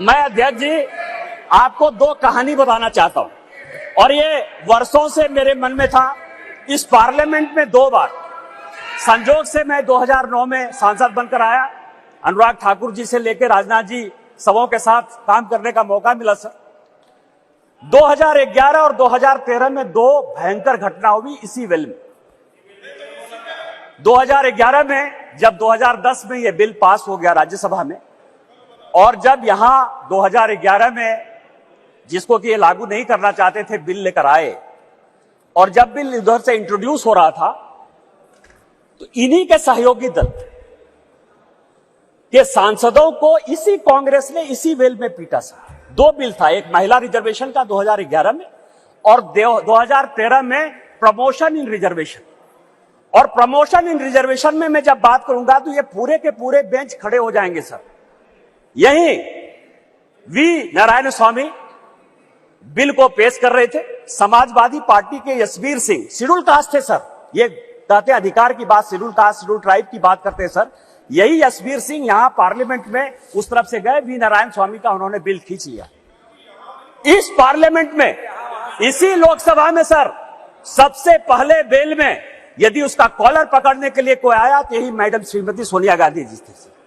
मैं अध्यक्ष जी आपको दो कहानी बताना चाहता हूं और ये वर्षों से मेरे मन में था। इस पार्लियामेंट में दो बार संजोग से मैं 2009 में सांसद बनकर आया। अनुराग ठाकुर जी से लेकर राजनाथ जी सबों के साथ काम करने का मौका मिला सर। 2011 और 2013 में दो भयंकर घटना हुई इसी वेल में। 2011 में जब 2010 में ये बिल पास हो गया राज्यसभा में, और जब यहां 2011 में जिसको कि ये लागू नहीं करना चाहते थे बिल लेकर आए, और जब बिल इधर से इंट्रोड्यूस हो रहा था तो इन्हीं के सहयोगी दल के सांसदों को इसी कांग्रेस ने इसी वेल में पीटा सर। दो बिल था, एक महिला रिजर्वेशन का 2011 में और 2013 में प्रमोशन इन रिजर्वेशन। और प्रमोशन इन रिजर्वेशन में मैं जब बात करूंगा तो ये पूरे के पूरे बेंच खड़े हो जाएंगे सर। यही वी नारायण स्वामी बिल को पेश कर रहे थे। समाजवादी पार्टी के यशवीर सिंह शेड्यूल कास्ट थे सर, ये कहते अधिकार की बात, शेड्यूल कास्ट शेड्यूल ट्राइब की बात करते हैं सर। यही यशवीर सिंह यहां पार्लियामेंट में उस तरफ से गए, वी नारायण स्वामी का उन्होंने बिल खींच लिया। इस पार्लियामेंट में इसी लोकसभा में सर सबसे पहले बिल में यदि उसका कॉलर पकड़ने के लिए कोई आया तो यही मैडम श्रीमती सोनिया गांधी जी थे सर।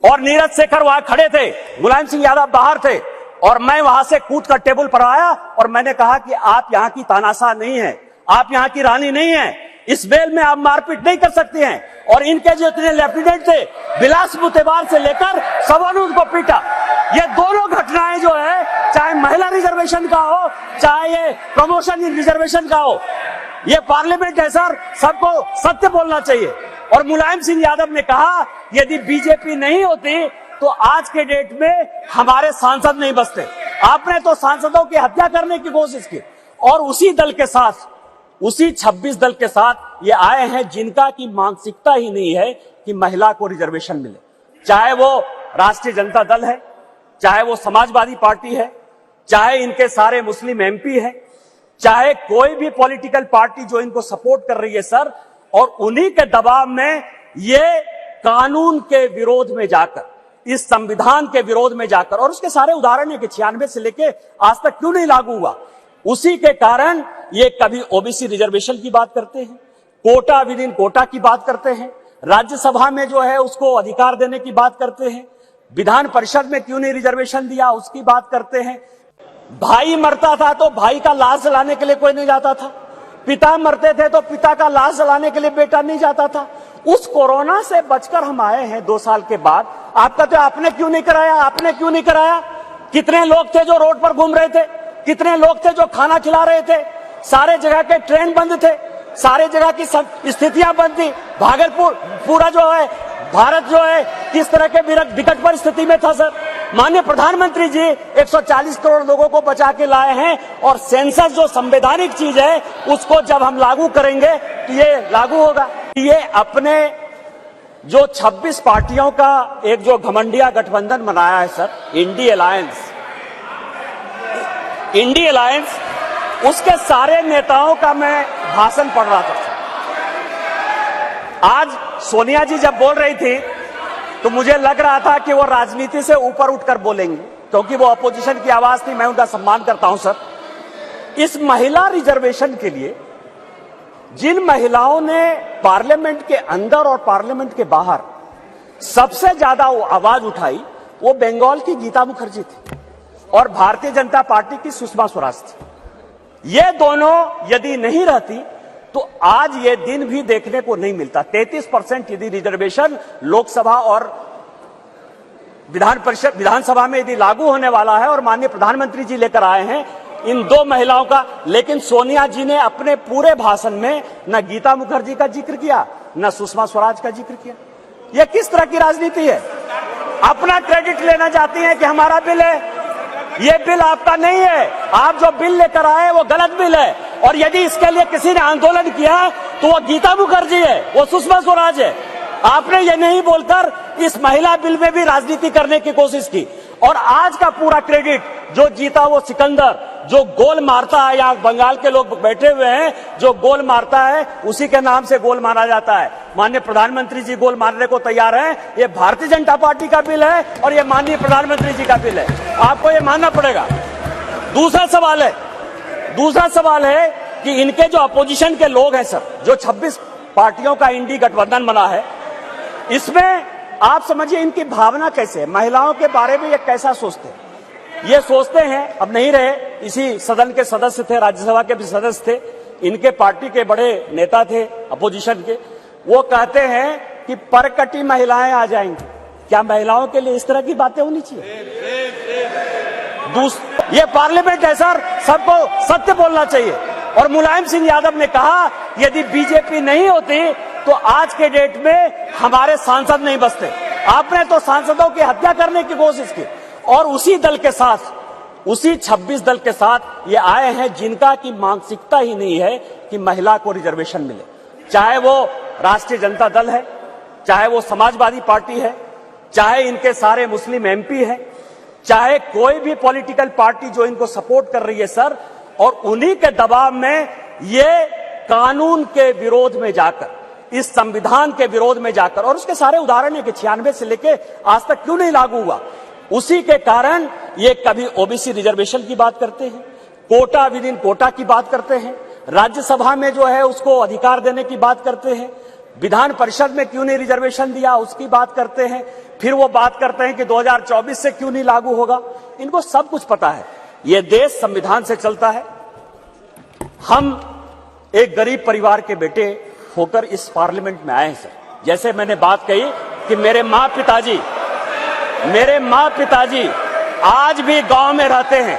और नीरज शेखर वहां खड़े थे, मुलायम सिंह यादव बाहर थे, और मैं वहां से कूद कर टेबल पर आया और मैंने कहा कि आप यहां की तानाशाह नहीं है, आप यहां की रानी नहीं है, इस बेल में आप मारपीट नहीं कर सकते हैं। और इनके जो इतने लेफ्टिनेंट थे बिलास मुतेबार से लेकर सबों ने उनको पीटा। ये दोनों घटनाएं जो है, चाहे महिला रिजर्वेशन का हो चाहे ये प्रमोशन इन रिजर्वेशन का हो, ये पार्लियामेंट है सर, सबको सत्य बोलना चाहिए। और मुलायम सिंह यादव ने कहा यदि बीजेपी नहीं होती तो आज के डेट में हमारे सांसद नहीं बचते। आपने तो सांसदों की हत्या करने की कोशिश की, और उसी दल के साथ, उसी 26 दल के साथ ये आए हैं जिनका की मानसिकता ही नहीं है कि महिला को रिजर्वेशन मिले। चाहे वो राष्ट्रीय जनता दल है, चाहे वो समाजवादी पार्टी है, चाहे इनके सारे मुस्लिम एमपी है, चाहे कोई भी पॉलिटिकल पार्टी जो इनको सपोर्ट कर रही है सर, और उन्हीं के दबाव में ये कानून के विरोध में जाकर, इस संविधान के विरोध में जाकर, और उसके सारे उदाहरण है कि 96 से लेके आज तक क्यों नहीं लागू हुआ, उसी के कारण ये कभी ओबीसी रिजर्वेशन की बात करते हैं, कोटा विद इन कोटा की बात करते हैं, राज्यसभा में जो है उसको अधिकार देने की बात करते हैं, विधान परिषद में क्यों नहीं रिजर्वेशन दिया उसकी बात करते हैं। भाई मरता था तो भाई का लाश जलाने के लिए कोई नहीं जाता था, पिता मरते थे तो पिता का लाश जलाने के लिए बेटा नहीं जाता था। उस कोरोना से बचकर हम आए हैं 2 साल के बाद। आप कहते हो आपने क्यों नहीं कराया, आपने क्यों नहीं कराया? कितने लोग थे जो रोड पर घूम रहे थे, कितने लोग थे जो खाना खिला रहे थे, सारे जगह के ट्रेन बंद थे, सारे जगह की स्थितियां बंद थी। भागलपुर पूरा जो है भारत जो है किस तरह के विकट परिस्थिति में था सर। माननीय प्रधानमंत्री जी 140 करोड़ लोगों को बचा के लाए हैं, और सेंसस जो संवैधानिक चीज है उसको जब हम लागू करेंगे तो ये लागू होगा। ये अपने जो 26 पार्टियों का एक जो घमंडिया गठबंधन बनाया है सर, इंडी अलायंस, उसके सारे नेताओं का मैं भाषण पढ़ रहा था। आज सोनिया जी जब बोल रही थी तो मुझे लग रहा था कि वो राजनीति से ऊपर उठकर बोलेंगे, क्योंकि वो अपोजिशन की आवाज थी। मैं उनका सम्मान करता हूं सर। इस महिला रिजर्वेशन के लिए जिन महिलाओं ने पार्लियामेंट के अंदर और पार्लियामेंट के बाहर सबसे ज्यादा आवाज उठाई, वो बंगाल की गीता मुखर्जी थी और भारतीय जनता पार्टी की सुषमा स्वराज थी। ये दोनों यदि नहीं रहती तो आज ये दिन भी देखने को नहीं मिलता। 33% यदि रिजर्वेशन लोकसभा और विधानसभा में यदि लागू होने वाला है, और माननीय प्रधानमंत्री जी लेकर आए हैं इन दो महिलाओं का, लेकिन सोनिया जी ने अपने पूरे भाषण में न गीता मुखर्जी का जिक्र किया न सुषमा स्वराज का जिक्र किया। यह किस तरह की राजनीति है? अपना क्रेडिट लेना चाहती हैं कि हमारा बिल है। ये बिल आपका नहीं है, आप जो बिल लेकर आए वो गलत बिल है, और यदि इसके लिए किसी ने आंदोलन किया तो वो गीता मुखर्जी है, वो सुषमा स्वराज है। आपने ये नहीं बोलकर इस महिला बिल में भी राजनीति करने की कोशिश की। और आज का पूरा क्रेडिट जो जीता वो सिकंदर, जो गोल मारता है, यहाँ बंगाल के लोग बैठे हुए हैं, जो गोल मारता है उसी के नाम से गोल मारा जाता है। माननीय प्रधानमंत्री जी गोल मारने को तैयार हैं। ये भारतीय जनता पार्टी का बिल है और ये माननीय प्रधानमंत्री जी का बिल है, आपको ये मानना पड़ेगा। दूसरा सवाल है कि इनके जो अपोजिशन के लोग हैं सर, जो 26 पार्टियों का इंडी गठबंधन बना है, इसमें आप समझिए इनकी भावना कैसे है, महिलाओं के बारे में ये कैसा सोचते हैं। ये सोचते हैं, अब नहीं रहे, इसी सदन के सदस्य थे, राज्यसभा के भी सदस्य थे, इनके पार्टी के बड़े नेता थे अपोजिशन के, वो कहते हैं कि परकटी महिलाएं आ जाएंगी। क्या महिलाओं के लिए इस तरह की बातें होनी चाहिए? ये पार्लियामेंट है सर, सबको सत्य बोलना चाहिए। और मुलायम सिंह यादव ने कहा यदि बीजेपी नहीं होती तो आज के डेट में हमारे सांसद नहीं बचते। आपने तो सांसदों की हत्या करने की कोशिश की और उसी दल के साथ, उसी 26 दल के साथ ये आए हैं जिनका की मानसिकता ही नहीं है कि महिला को रिजर्वेशन मिले। चाहे वो राष्ट्रीय जनता दल है, चाहे वो समाजवादी पार्टी है, चाहे इनके सारे मुस्लिम एमपी हैं, चाहे कोई भी पॉलिटिकल पार्टी जो इनको सपोर्ट कर रही है सर, और उन्हीं के दबाव में ये कानून के विरोध में जाकर, इस संविधान के विरोध में जाकर, और उसके सारे उदाहरण है कि 96 से लेके आज तक क्यों नहीं लागू हुआ, उसी के कारण ये कभी ओबीसी रिजर्वेशन की बात करते हैं, कोटा विद इन कोटा की बात करते हैं, राज्यसभा में जो है उसको अधिकार देने की बात करते हैं, विधान परिषद में क्यों नहीं रिजर्वेशन दिया उसकी बात करते हैं, फिर वो बात करते हैं कि 2024 से क्यों नहीं लागू होगा। इनको सब कुछ पता है, ये देश संविधान से चलता है। हम एक गरीब परिवार के बेटे होकर इस पार्लियामेंट में आए हैं सर। जैसे मैंने बात कही कि मेरे माँ पिताजी आज भी गांव में रहते हैं,